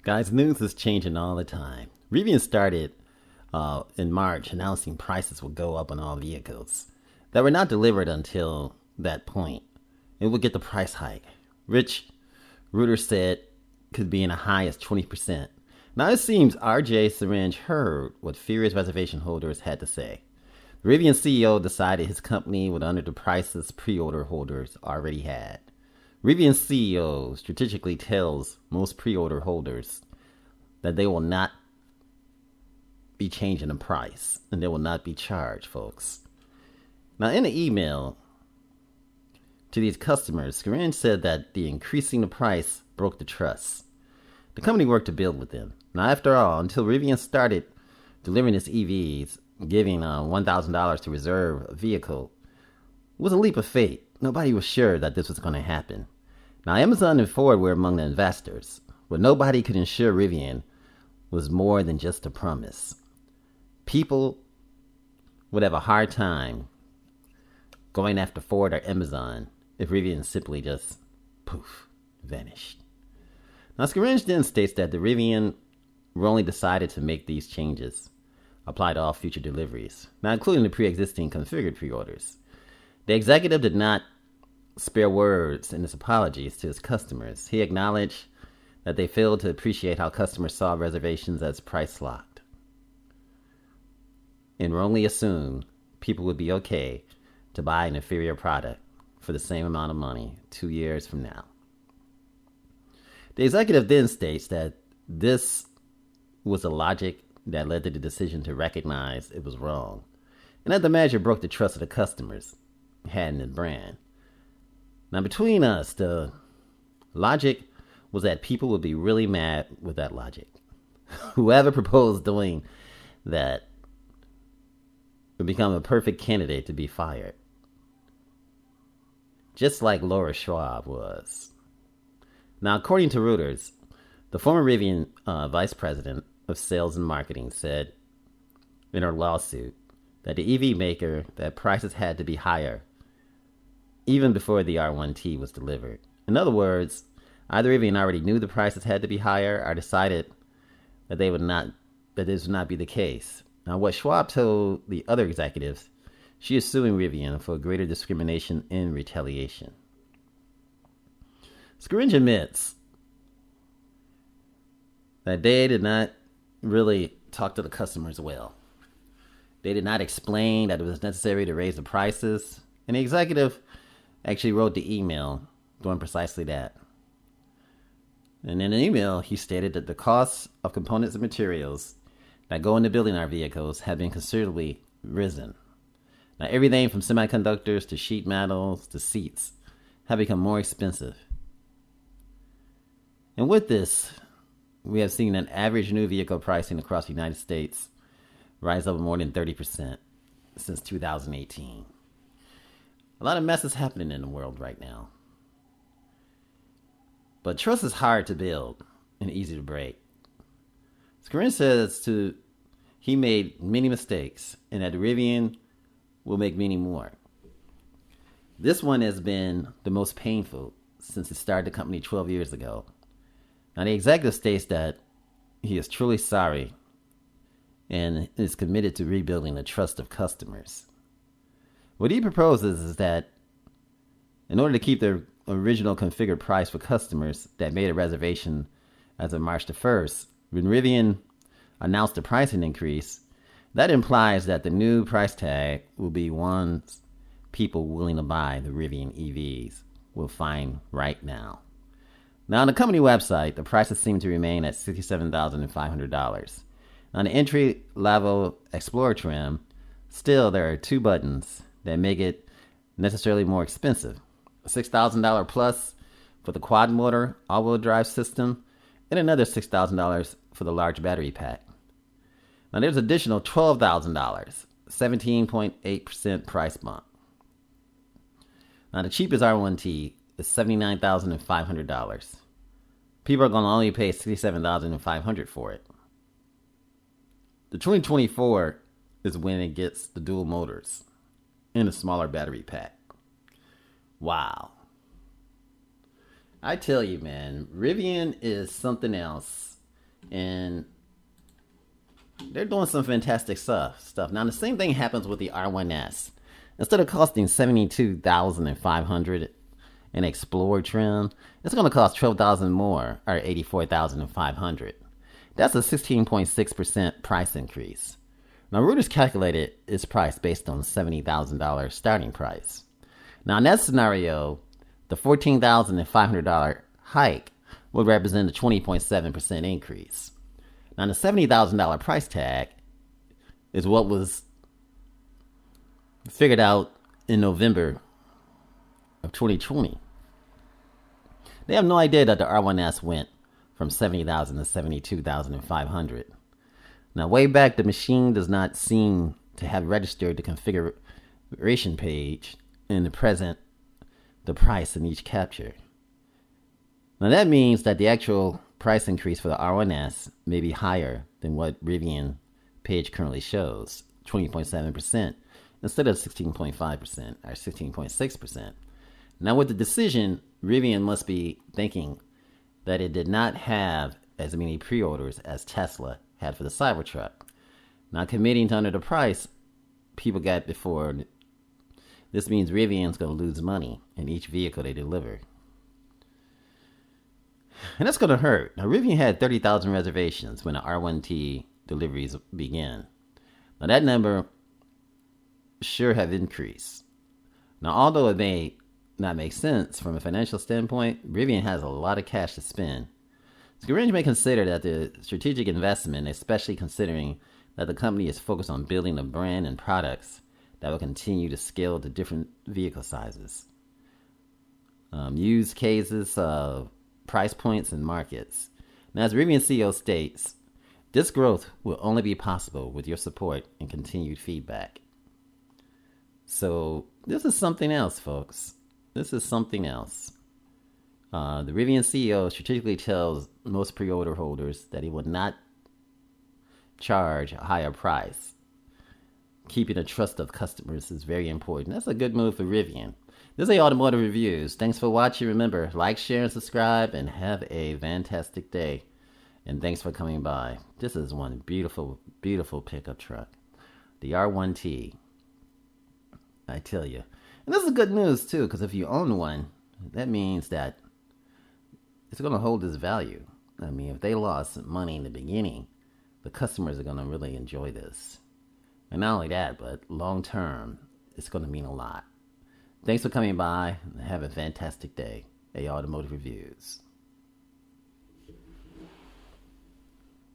Guys, news is changing all the time. Rivian started in March announcing prices would go up on all vehicles that were not delivered until that point. It would get the price hike, which Reuters said could be in a high as 20%. Now it seems RJ Syringe heard what furious reservation holders had to say. The Rivian CEO decided his company would honor the prices pre-order holders already had. Rivian CEO strategically tells most pre-order holders that they will not be changing the price and they will not be charged, folks. Now, in the email to these customers, Syringe said that the increasing the price broke the trust. The company worked to build with them. Now, after all, until Rivian started delivering its EVs, giving $1,000 to reserve a vehicle was a leap of faith. Nobody was sure that this was going to happen. Now, Amazon and Ford were among the investors, but nobody could ensure Rivian was more than just a promise. People would have a hard time going after Ford or Amazon if Rivian simply just, poof, vanished. Now, Syringe then states that the Rivian were only decided to make these changes apply to all future deliveries, now including the pre-existing configured pre-orders. The executive did not spare words in his apologies to his customers. He acknowledged that they failed to appreciate how customers saw reservations as price locked and wrongly assumed people would be okay to buy an inferior product for the same amount of money 2 years from now. The executive then states that this was the logic that led to the decision to recognize it was wrong, and that the measure broke the trust of the customers had in the brand. Now, between us, the logic was that people would be really mad with that logic. Whoever proposed doing that would become a perfect candidate to be fired, just like Laura Schwab was. Now, according to Reuters, the former Rivian vice president of sales and marketing said in her lawsuit that the EV maker that prices had to be higher even before the R1T was delivered. In other words, either Rivian already knew the prices had to be higher or decided that this would not be the case. Now, what Schwab told the other executives, she is suing Rivian for greater discrimination and retaliation. Syringe admits that they did not really talk to the customers well. They did not explain that it was necessary to raise the prices, and the executive actually wrote the email doing precisely that. And in the email, he stated that the costs of components and materials that go into building our vehicles have been considerably risen. Now, everything from semiconductors to sheet metals to seats have become more expensive. And with this, we have seen an average new vehicle pricing across the United States rise over more than 30% since 2018. A lot of mess is happening in the world right now. But trust is hard to build and easy to break. Syringe says he made many mistakes and that Rivian will make many more. This one has been the most painful since it started the company 12 years ago. Now, the executive states that he is truly sorry and is committed to rebuilding the trust of customers. What he proposes is that in order to keep the original configured price for customers that made a reservation as of March the 1st, when Rivian announced the pricing increase, that implies that the new price tag will be ones people willing to buy the Rivian EVs will find right now. Now, on the company website, the prices seem to remain at $67,500. On the entry-level Explorer trim, still there are two buttons that make it necessarily more expensive. A $6,000 plus for the quad motor all-wheel drive system, and another $6,000 for the large battery pack. Now there's additional $12,000, 17.8% price bump. Now the cheapest R1T is $79,500. People are going to only pay $67,500 for it. The 2024 is when it gets the dual motors and a smaller battery pack. Wow. I tell you, man, Rivian is something else. And they're doing some fantastic stuff. Now the same thing happens with the R1S. Instead of costing $72,500 an Explorer trim, it's going to cost $12,000 more, or $84,500. That's a 16.6% price increase. Now Reuters calculated its price based on $70,000 starting price. Now in that scenario, the $14,500 hike would represent a 20.7% increase. Now the $70,000 price tag is what was figured out in November of 2020. They have no idea that the R1S went from $70,000 to $72,500. Now, way back, the machine does not seem to have registered the configuration page in the price in each capture. Now, that means that the actual price increase for the R1S may be higher than what Rivian page currently shows, 20.7%, instead of 16.5% or 16.6%. Now, with the decision, Rivian must be thinking that it did not have as many pre-orders as Tesla had for the Cybertruck. Now, committing to under the price people got before, this means Rivian's going to lose money in each vehicle they deliver. And that's going to hurt. Now, Rivian had 30,000 reservations when the R1T deliveries began. Now, that number sure have increased. Now, although it may not make sense from a financial standpoint, Rivian has a lot of cash to spend. So Garage may consider that the strategic investment, especially considering that the company is focused on building a brand and products that will continue to scale to different vehicle sizes, use cases, price points, and markets. Now, as Rivian CEO states, this growth will only be possible with your support and continued feedback. So this is something else, folks. This is something else. The Rivian CEO strategically tells most pre-order holders that he will not charge a higher price. Keeping the trust of customers is very important. That's a good move for Rivian. This is Automotive Reviews. Thanks for watching. Remember, like, share, and subscribe, and have a fantastic day. And thanks for coming by. This is one beautiful, beautiful pickup truck. The R1T. I tell you. And this is good news, too, because if you own one, that means that it's going to hold its value. I mean, if they lost money in the beginning, the customers are going to really enjoy this. And not only that, but long term, it's going to mean a lot. Thanks for coming by. Have a fantastic day. Automotive Reviews.